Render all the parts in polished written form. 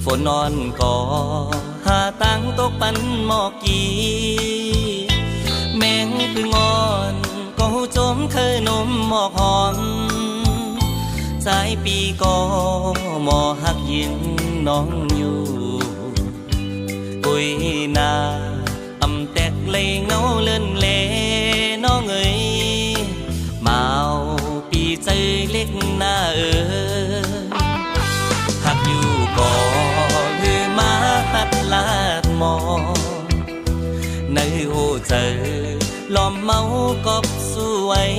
ฝนนอนก่อหาตังตกปันหมอกกีแมงคืองอนก็หูจมเคยนมหมอกหอมสายปีก็หมอหักยินน้องอยู่ปุยนาอำแตกเลยเงาเลื่อนเลน้องเอ๋ยมาเอาปีใจเล็กหน้าหักอยู่ก่อหือมาหัดลาดมอในหูเจอล้อมเมากอบสวย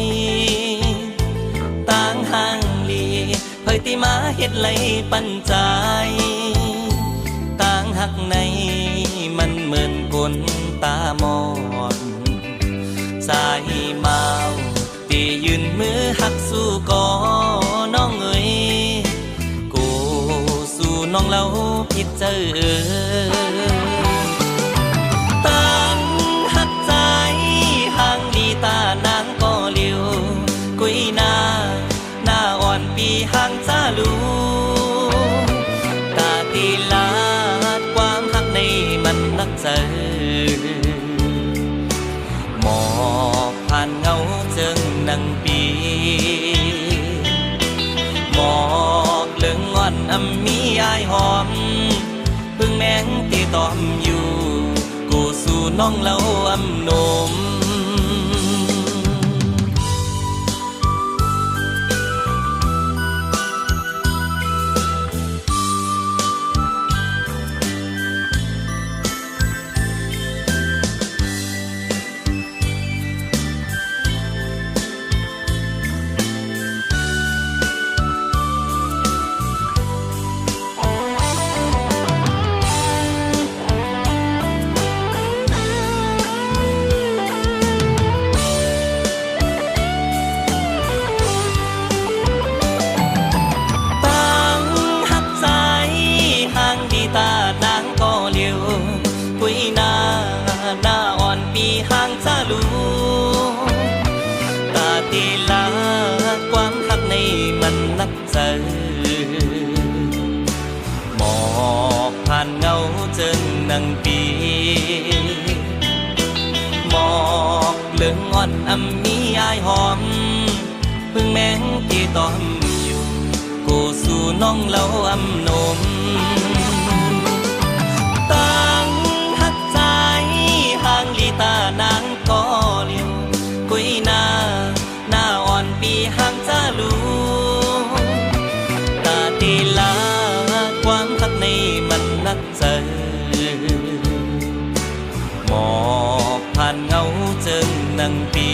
ต่างห่างลีเผยตีมาเฮ็ดไหลปันใจต่างหักในมันเหมือนคนตามอนสายเมาตียืนมือหักสู้ก่อน้องเอ๋ยกูสู้น้องเล่าผิดเจอตั้งหักใจห่างดีตานางก็เลี้ยวกุยหน้าอ่อนปีห่างจ้าลูตาตีลาดความหักในมันนักเจอหมอกผ่านเงาเจิงนังปีหมอกเลื่องงอนมีอายหอมพึ่งแมงตีตอมอยู่กูสู่น้องเล่าหนมตานางก็เลี้ยวคุยหน้าอ่อนปีห่างจ้าลูตาตีลาความหักในมันนักเจอหมอกผ่านเงาเจิงนังปีหมอกเลื่องงอนมีอายหอมพึ่งแมงที่ตอมอยู่กูสู่น้องเล่าหนมตั้งหักใจห่างลีตานางก็เลี้ยวกุยหน้าอ่อนปีห่างจ้าลูตาตีลาความหักในมันนักเจอหมอกผ่านเงาเจิงนังปี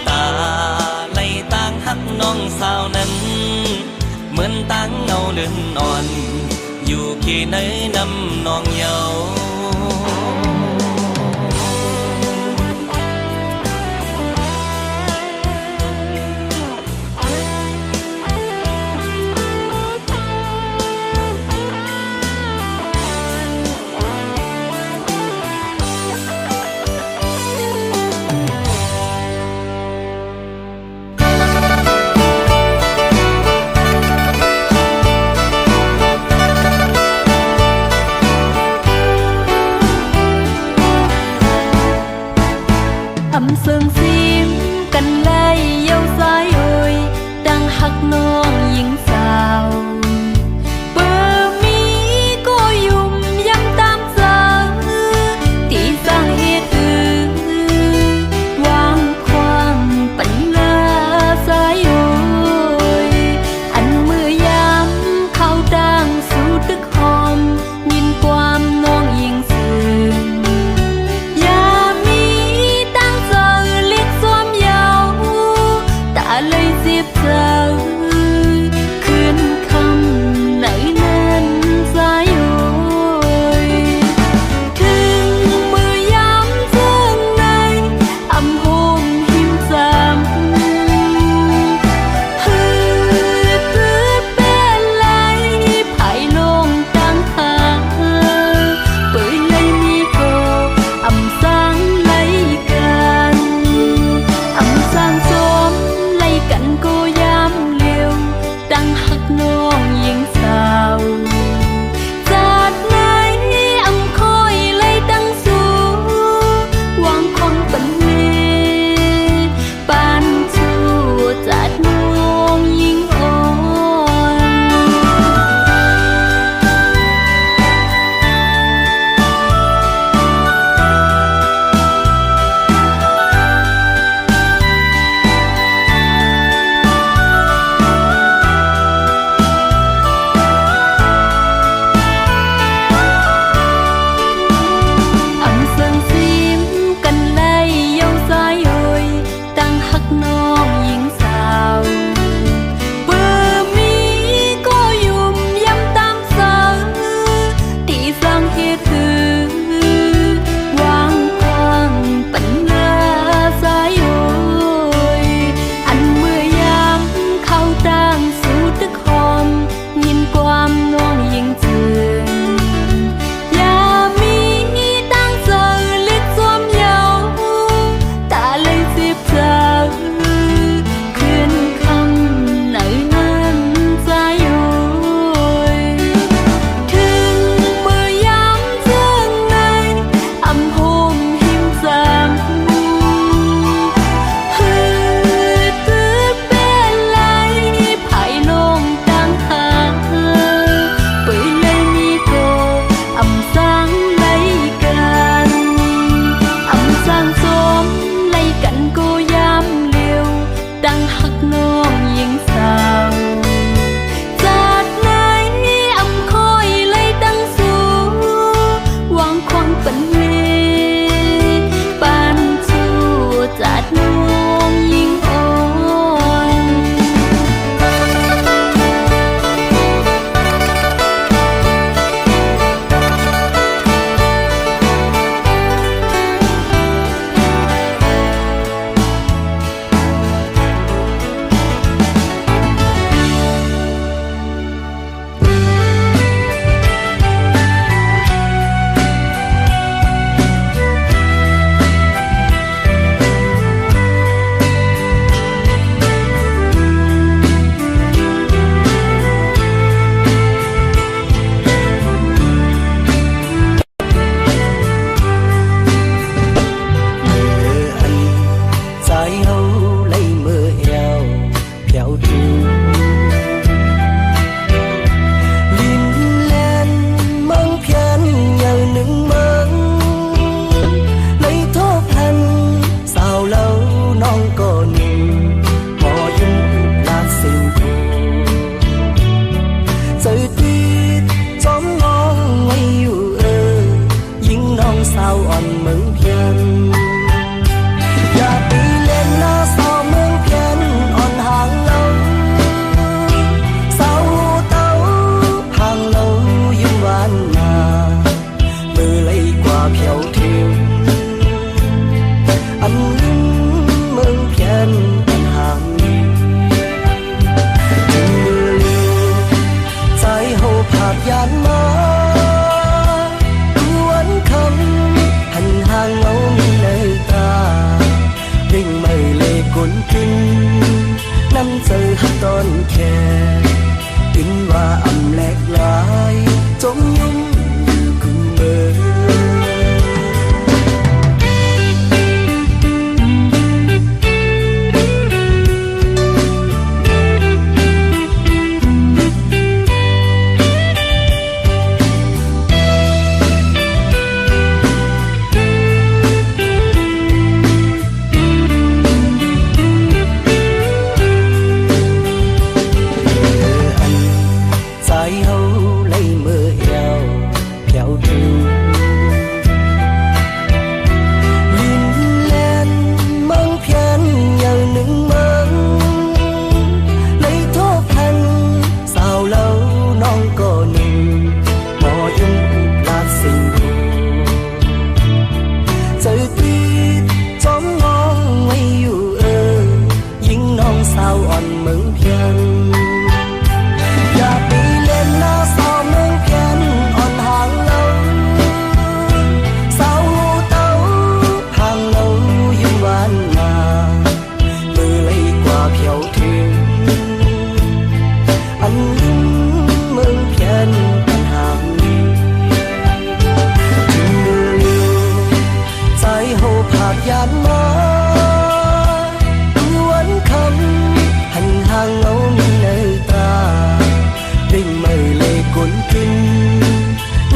ตาไหลต่างหักน้องสาวนั้นเหมือนต่างเงาเลื่อนอ่อนอยู่ที่ไหนนำน้องเยาsương sim cành lai dâu dài ơi đang hắt non những sao bờ mi có dùng dăm tam giờ thì sang hết quang khoang bánh la dài ơi anh mưa giam khao đang su tức hòm nhìn quam non yên sương lấy diệp giờ khuyên không nảy nên dài ơi thương mưa giắm dương này âm hồn hiếm giảm hư tư bé lấy phải luôn tăng hàng bởi lấy mi cô âm sáng lấy can âm sáng sớm cảnh cô giam liều đang hắt nonยิงสา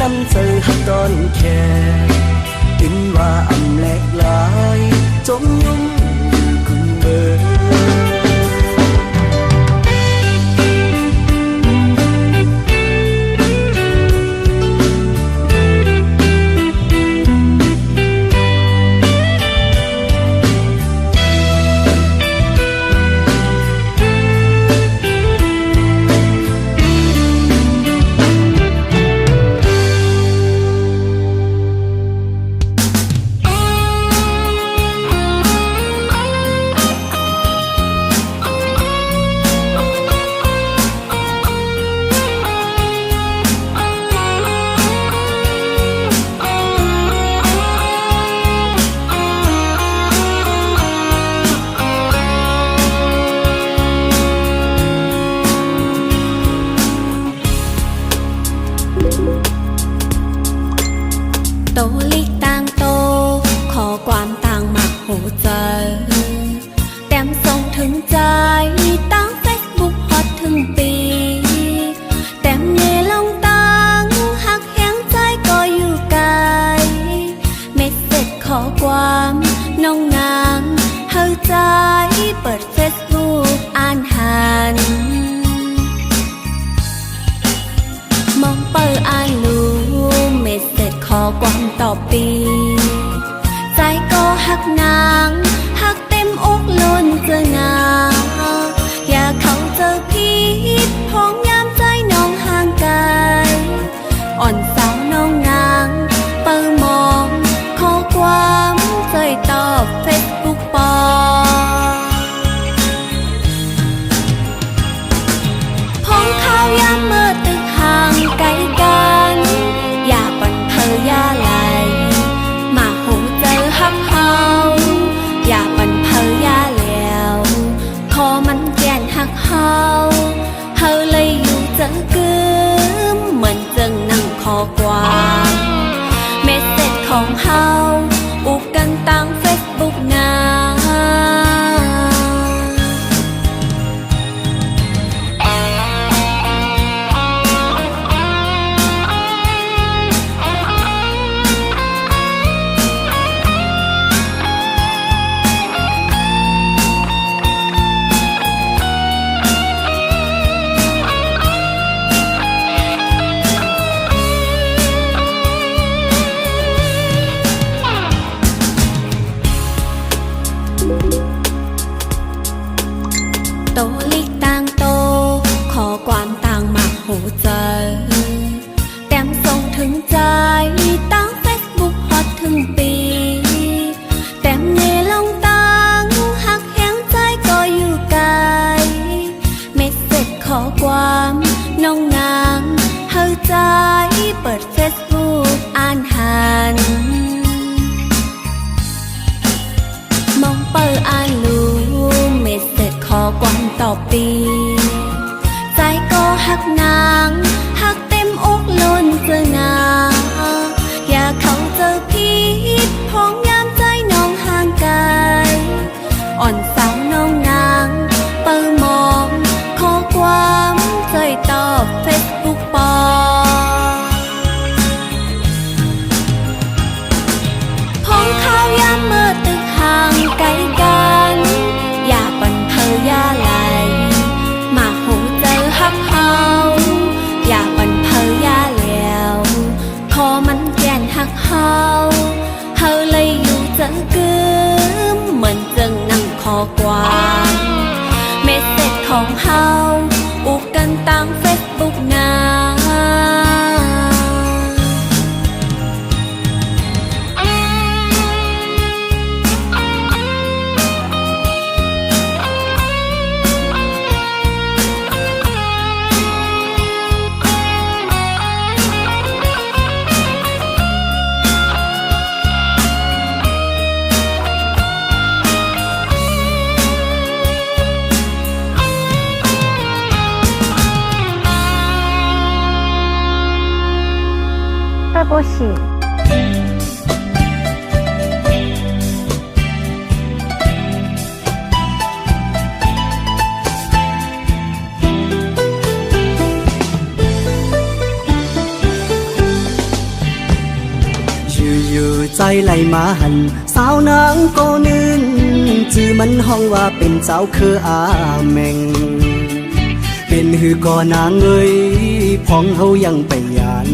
น้ำเจอหักตอนแค่ถึงว่าอำแหลกหลายจมยุ่งอยู่คุณเบอร์โตลิกต่างโตขอความต่างมักหูเจอแต้มส่งถึงใจตั้งเฟซบุ๊กฮอตถึงปีแต้มเนลงตังหักแห้งใจก็อยู่ไกลเม็ดเสร็จขอความน้องนางเฮาใจเปิดเฟซบุ๊กอ่านหันมองเปิดอ่านรู้เม็ดเสร็จขอความต่อปีใจก็หักนางหักเต็มอกล้นเจอนางอยากเข้าเจอผิดพ้องยามใจน้องห่างไกลอ่อนสาวน้องนางเปิดมองขอความใจตอบเฟซบุ๊กปอพ้องข้าวยามเมื่อตึกห่างไกลกันอย่าบันเพออย่าไหลมาหูเจอหักเฮาอย่าบันเพออย่าแล้วขอมันแก่นหักเฮาเฮาเลยอยู่เจอกึมเหมือนจึงนั่งขอความเมสเสจของเฮาอุกกันตั้งเฟซบุ๊กนาโตลิกต่างโตขอความต่างมักหูเจอแต้มส่งถึงใจตั้งเฟซบุ๊กฮอตถึงปีแต้มเนลงตังหักแห้งใจก็อยู่ไกลเม็ดเสร็จขอความน้องนางเฮาใจเปิดเฟซบุ๊กอ่านหันมองเปิดอ่านรู้เม็ดเสร็จขอความต่อปีใจก็หักนางหักเต็มอกล้นเจอนางอยากเข้าเจอผิดพ้องยามใจน้องห่างไกลอ่อนสาวน้องนางเปิดมองขอความใจตอบเฟซบุ๊กปอพ้องข้าวยามเมื่อตึกห่างไกลกันอย่าบันเพออย่าไหลมาหูเจอหักเฮาอย่าบันเพออย่าแล้วขอมันแก่นหักเฮาเฮาเลยอยู่เจอกึมเหมือนจึงนั่งขอความเมสเสจของเฮาอุกกันตั้งเฟซบุ๊กนา 不行。ใจไหลมาหันสาวนางก็นื่นจื่อมันห้องว่าเป็นเจ้าคืออาแมงเป็นหือก่อนางเอ้ยพ้องเฮายังไปยาน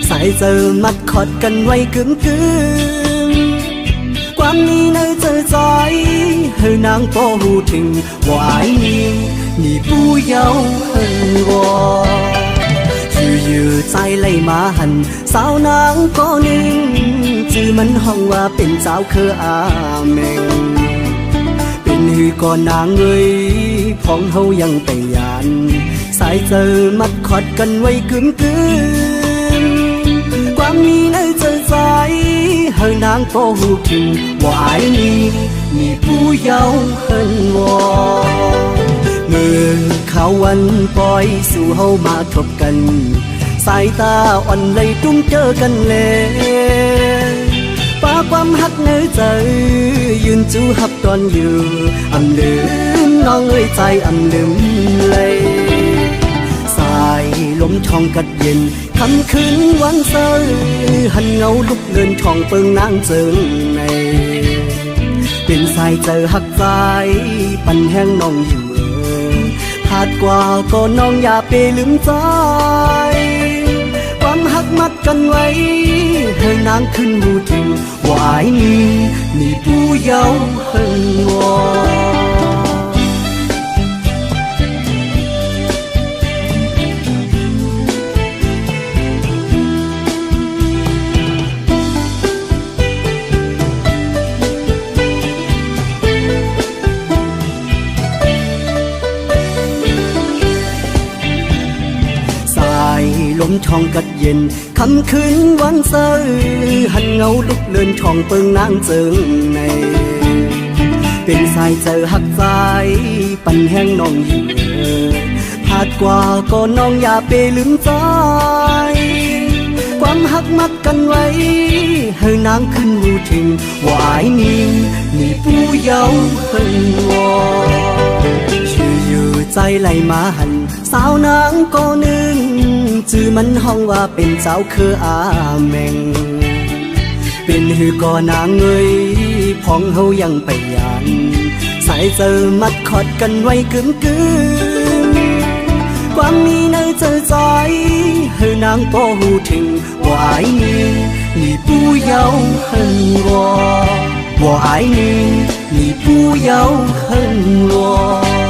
สายเจอมัดขอดกันไว้กึมกึมความนี้ในเจอใจเฮานางพอหูถึงว่าไอ้นี่ผู้เยาว์เฮาวออยู่ใจไหลมาหันสาวนางก็นิ่งจื่อมันห้องว่าเป็นเจ้าคืออาแมงเป็นหือก่อนนางเอ้ยพ้องเฮายังไปยานสายเจอมัดขอดกันไว้กึมกึมความมีในใจใจเฮานางก็หูถึงว่าไอ้นี่ผู้เยาว์เฮินวอเมื่อเขาวันปล่อยสู่เฮามาทบกันสายตาอ่อนเลยตุ้มเจอกันเลยป้าความหักในใจยืนจูหับตอนอยู่อำลืมน้องเอ้ยใจอำลืมเลยสายลมช่องกัดเย็นคำคืนวันเสาร์หันเงาลุกเดินช่องเปิงนางเจิงในเป็นสายเจอหักใจปันแห้งน้องอยู่หาดกว่าก็น้องอย่าไปลืมใจความหักมัดกันไว้ให้นางขึ้นหูถึงว่าไอ้นี่ผู้เยาว์เฮิงวอลมช่องกัดเย็นคำคืนวันเสาร์หันเงาลุกเลินช่องเปิงนางเจิงในเป็นสายเจอหักใจปันแห้งน้องอยู่หาดกว่าก็น้องอย่าไปลืมใจความหักมัดกันไว้ให้นางขึ้นหูถึงว่าไอ้นี่ผู้เยาว์เฮิงวออยู่ใจไหลมาหันสาวนางก็นึ่งจื่อมันห้องว่าเป็นเจ้าคืออาแมงเป็นหือก่อนางเอ้ยพ้องเฮายังไปยานสายเจอมัดขอดกันไว้กึมกึมความมีในใจใจให้นางพอหูถึงว่าไอ้นี่ผู้เยาว์เฮิงวอว่าไอ้นี่ผู้เยาว์เฮิงวอ